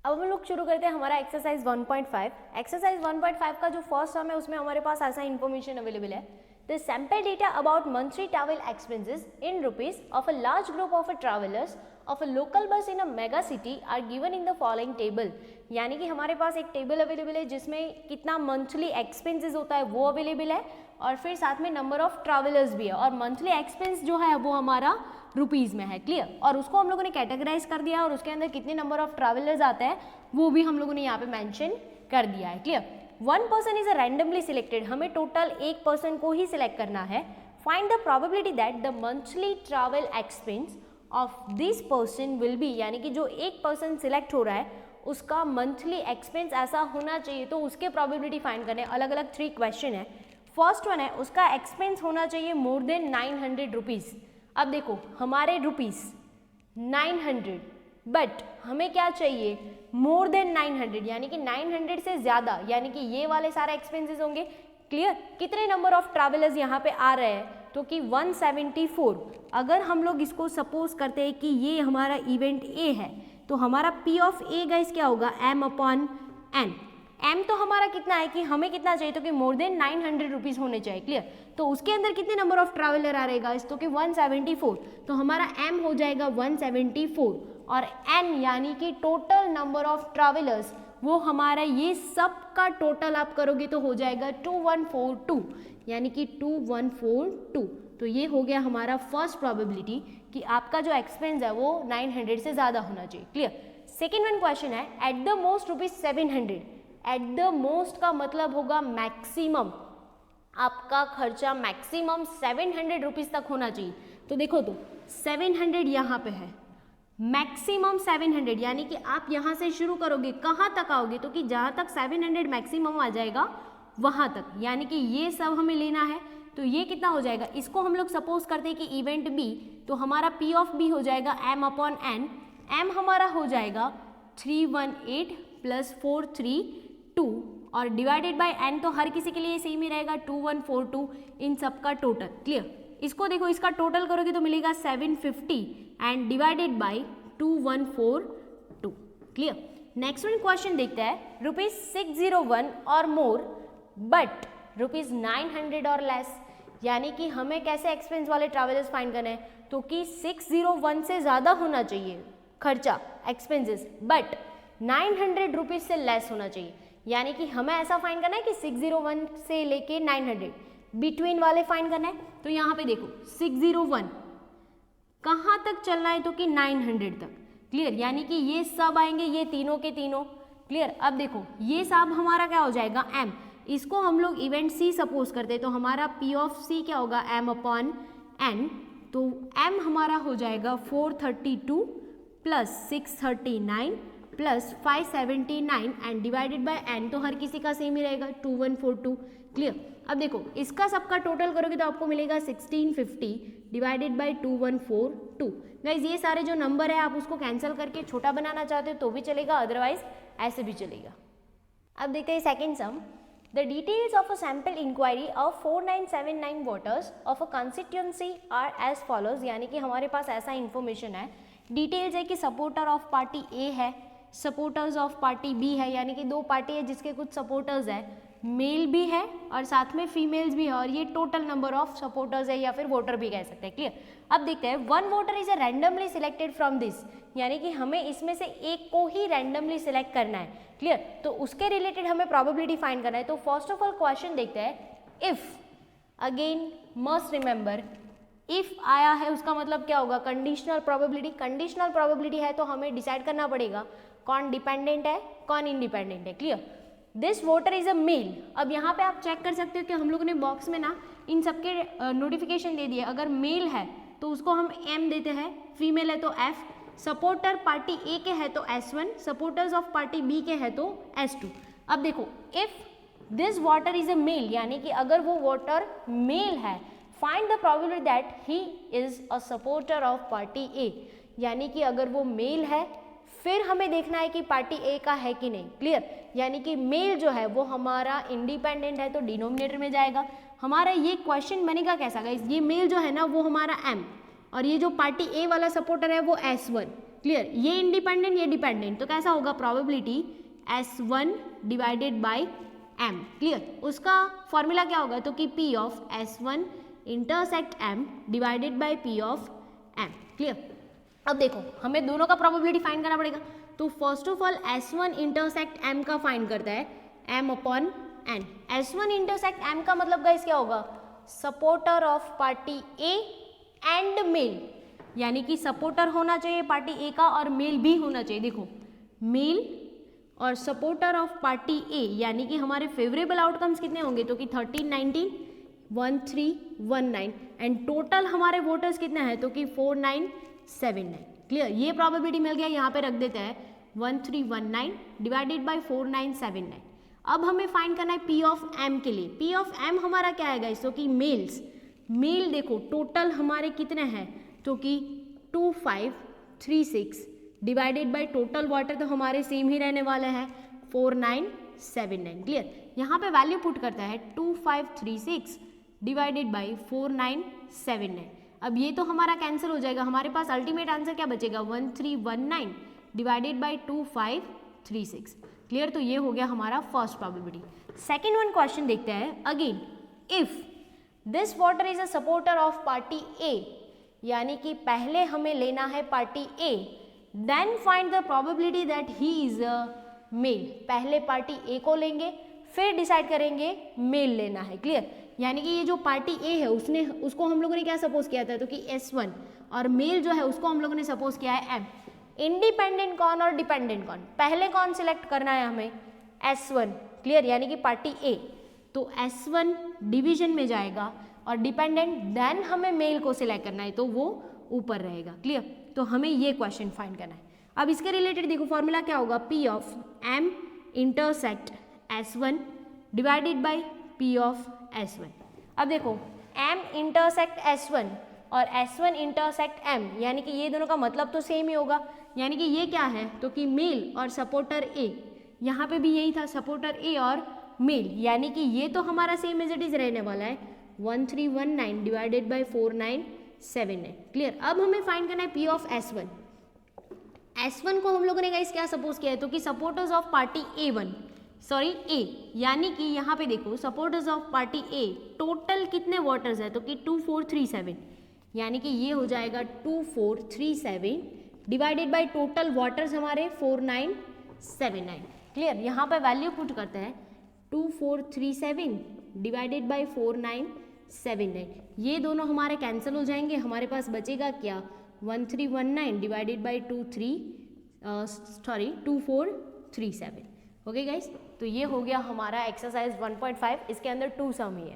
अब हम लोग शुरू करते हैं हमारा एक्सरसाइज 1.5। एक्सरसाइज 1.5 का जो फर्स्ट सम है उसमें हमारे पास ऐसा इन्फॉर्मेशन अवेलेबल है, the sample data about monthly travel expenses in rupees of a large group of travellers of a local bus in a mega city are given in the following table. यानी कि हमारे पास एक table available है जिसमें कितना monthly expenses होता है वो अवेलेबल है और फिर साथ में नंबर ऑफ ट्रैवलर्स भी है और मंथली एक्सपेंस जो है वो हमारा रुपीज़ में है, क्लियर। और उसको हम लोगों ने कैटेगराइज कर दिया और उसके अंदर कितने नंबर ऑफ ट्रैवलर्स आते हैं वो भी हम लोगों ने यहाँ पे मेंशन कर दिया है, clear. One person is randomly selected, हमें टोटल एक पर्सन को ही सिलेक्ट करना है। Find the probability that the monthly travel expense of this person will be, यानी कि जो एक पर्सन सिलेक्ट हो रहा है उसका मंथली एक्सपेंस ऐसा होना चाहिए, तो उसके प्रोबेबिलिटी फाइंड करने। अलग अलग 3 क्वेश्चन है। फर्स्ट वन है उसका एक्सपेंस होना चाहिए मोर देन 900 रुपीज़। अब देखो हमारे रुपीज़ 900, बट हमें क्या चाहिए मोर देन 900, यानी कि 900 से ज़्यादा, यानी कि ये वाले सारे एक्सपेंसेस होंगे, क्लियर। कितने नंबर ऑफ ट्रैवलर्स यहाँ पे आ रहे हैं, तो कि 174। अगर हम लोग इसको सपोज करते हैं कि ये हमारा इवेंट ए है तो हमारा P ऑफ ए गाइस क्या होगा M/N। M तो हमारा कितना है कि हमें कितना चाहिए, तो कि मोर देन 900 रुपीज़ होने चाहिए, क्लियर। तो उसके अंदर कितने नंबर ऑफ ट्रैवलर आ रहेगा इस, तो कि 174। तो हमारा M हो जाएगा 174 और N यानी कि टोटल नंबर ऑफ ट्रैवलर्स वो हमारा ये सब का टोटल आप करोगे तो हो जाएगा 2142, यानी कि 2142। तो ये हो गया हमारा फर्स्ट प्रोबेबिलिटी कि आपका जो एक्सपेंस है वो 900 से ज़्यादा होना चाहिए, क्लियर। सेकेंड वन क्वेश्चन है at the most ₹700। At the most का मतलब होगा मैक्सिमम, आपका खर्चा मैक्सिमम 700 रुपीज़ तक होना चाहिए। तो देखो तो 700 यहाँ पे है, मैक्सिमम 700, यानी कि आप यहाँ से शुरू करोगे कहाँ तक आओगे, तो कि जहाँ तक 700 मैक्सिमम आ जाएगा वहाँ तक, यानी कि ये सब हमें लेना है। तो ये कितना हो जाएगा, इसको हम लोग सपोज करते हैं कि इवेंट बी, तो हमारा P ऑफ बी हो जाएगा M/N। M हमारा हो जाएगा 318 + 432 और डिवाइडेड बाय N, तो हर किसी के लिए सेम ही रहेगा 2142 इन सब का टोटल, क्लियर। इसको देखो इसका टोटल करोगे तो मिलेगा 750 and divided by 2142, clear. Next one question देखते हैं ₹601 और मोर बट ₹900 और लेस, यानी कि हमें कैसे एक्सपेंस वाले ट्रैवलर्स फाइंड करने हैं, तो कि 601 से ज़्यादा होना चाहिए खर्चा एक्सपेंसेस, बट 900 रुपीज़ से लेस होना चाहिए। यानी कि हमें ऐसा फाइंड करना है कि 601 से लेके 900 बिटवीन वाले फाइंड करना है। तो यहाँ पे देखो 601 कहाँ तक चलना है, तो कि 900 तक, क्लियर। यानी कि ये सब आएंगे, ये तीनों के तीनों, क्लियर। अब देखो ये सब हमारा क्या हो जाएगा M, इसको हम लोग इवेंट C सपोज करते हैं, तो हमारा P ऑफ C क्या होगा M/N। तो M हमारा हो जाएगा 432 + 639 + 579 एंड डिवाइडेड बाय N, तो हर किसी का सेम ही रहेगा 2142, क्लियर। अब देखो इसका सबका टोटल करोगे तो आपको मिलेगा 1650 डिवाइडेड बाय 2142। गाइज ये सारे जो नंबर है आप उसको कैंसिल करके छोटा बनाना चाहते हो तो भी चलेगा, अदरवाइज ऐसे भी चलेगा। अब देखते हैं second sum. The details of a sample inquiry of 4979 voters of a constituency are as follows, यानी कि हमारे पास ऐसा इन्फॉर्मेशन है, डिटेल्स है कि सपोर्टर ऑफ पार्टी ए है, सपोर्टर्स ऑफ पार्टी बी है, यानी कि 2 पार्टी है जिसके कुछ सपोर्टर्स है, मेल भी है और साथ में फीमेल्स भी है, और ये टोटल नंबर ऑफ सपोर्टर्स है या फिर वोटर भी कह सकते हैं, क्लियर। अब देखते हैं one voter is randomly selected from this, यानी कि हमें इसमें से एक को ही रैंडमली सिलेक्ट करना है, क्लियर। तो उसके रिलेटेड हमें प्रोबेबिलिटी फाइंड करना है। तो फर्स्ट ऑफ ऑल क्वेश्चन देखते हैं, if, again must remember if आया है उसका मतलब क्या होगा, कंडीशनल प्रोबेबिलिटी। कंडीशनल प्रोबेबिलिटी है तो हमें डिसाइड करना पड़ेगा कौन डिपेंडेंट है कौन इंडिपेंडेंट है, clear. This voter is a male. अब यहाँ पे आप चेक कर सकते हो कि हम लोगों ने बॉक्स में ना इन सबके नोटिफिकेशन दे दिए। अगर मेल है तो उसको हम M देते हैं, फीमेल है तो F, सपोर्टर पार्टी ए के है तो S1, supporters of party B के है तो S2। अब देखो if this voter is a male, यानी कि अगर वो वोटर मेल है, find the probability that he is a supporter of party A, यानी कि अगर वो मेल है फिर हमें देखना है कि पार्टी ए का है कि नहीं, क्लियर। यानी कि मेल जो है वो हमारा इंडिपेंडेंट है तो डिनोमिनेटर में जाएगा। हमारा ये क्वेश्चन बनेगा कैसा गाइस, ये मेल जो है ना वो हमारा M और ये जो पार्टी ए वाला सपोर्टर है वो S1, क्लियर, ये इंडिपेंडेंट ये डिपेंडेंट, तो कैसा होगा probability S1 divided by M, clear. उसका फॉर्मूला क्या होगा, तो कि P of S1 intersect M divided by P of M, clear. अब देखो हमें दोनों का प्रोबेबिलिटी फाइंड करना पड़ेगा, तो first of all S1 intersect M का फाइंड करता है M upon N। S1 intersect M का मतलब गाइस क्या होगा, supporter of party A and male, यानी कि सपोर्टर होना चाहिए पार्टी ए का और मेल भी होना चाहिए। देखो मेल और सपोर्टर ऑफ पार्टी ए, यानी कि हमारे फेवरेबल आउटकम्स कितने होंगे, तो कि 13, 19, 1319 एंड टोटल हमारे वोटर्स कितने हैं, तो कि 4979, क्लियर। ये प्रोबेबिलिटी मिल गया, यहाँ पे रख देते हैं 1319 डिवाइडेड बाय 4979। अब हमें फाइंड करना है P ऑफ M के लिए। P ऑफ M हमारा क्या है गाइस, तो कि मेल्स, मेल देखो टोटल हमारे कितने हैं, तो कि 2536 डिवाइडेड बाय टोटल वाटर तो हमारे सेम ही रहने वाले हैं 4979, क्लियर। यहाँ पे वैल्यू पुट करता है 2536 डिवाइडेड बाय 4979। अब ये तो हमारा कैंसिल हो जाएगा, हमारे पास अल्टीमेट आंसर क्या बचेगा 1319 डिवाइडेड बाय 2536, क्लियर। तो ये हो गया हमारा first probability. Second one question देखते हैं again, if this voter is a supporter of party A, यानी कि पहले हमें लेना है party A, then find the probability that he is a male. पहले पार्टी ए को लेंगे फिर डिसाइड करेंगे मेल लेना है, क्लियर। यानी कि ये जो पार्टी ए है उसको हम लोगों ने क्या सपोज किया था, तो कि S1, और मेल जो है उसको हम लोगों ने सपोज किया है M। इंडिपेंडेंट कौन और डिपेंडेंट कौन, पहले कौन सिलेक्ट करना है हमें, S1, क्लियर, यानी कि पार्टी ए, तो S1 डिवीजन में जाएगा और डिपेंडेंट देन हमें मेल को सिलेक्ट करना है, तो वो ऊपर रहेगा, क्लियर। तो हमें ये क्वेश्चन फाइंड करना है। अब इसके रिलेटेड देखो फॉर्मूला क्या होगा, P of M intersect S1 divided by P of S1। अब देखो M इंटरसेक्ट S1 और S1 इंटरसेक्ट M, यानी कि ये दोनों का मतलब तो सेम ही होगा, यानी कि ये क्या है, तो कि मेल और सपोर्टर ए, यहाँ पे भी यही था सपोर्टर ए और मेल, यानी कि ये तो हमारा सेम एज इट इज रहने वाला है 1319 डिवाइडेड बाय 4979, क्लियर। अब हमें फाइंड करना है P ऑफ S1। S1 को हम लोगों ने गाइस क्या सपोज किया है, तो कि सपोर्टर्स ऑफ पार्टी ए, यानी कि यहाँ पे देखो supporters of party A total कितने वोटर्स है, तो कि 2437, यानी कि ये हो जाएगा 2437 डिवाइडेड बाय टोटल वोटर्स हमारे 4979, क्लियर। यहाँ पे वैल्यू पुट करते हैं 2437 डिवाइडेड बाय 4979, ये दोनों हमारे कैंसिल हो जाएंगे, हमारे पास बचेगा क्या 1319 डिवाइडेड बाय 2437। ओके गाइस, तो ये हो गया हमारा एक्सरसाइज 1.5, इसके अंदर 2 सम ही है।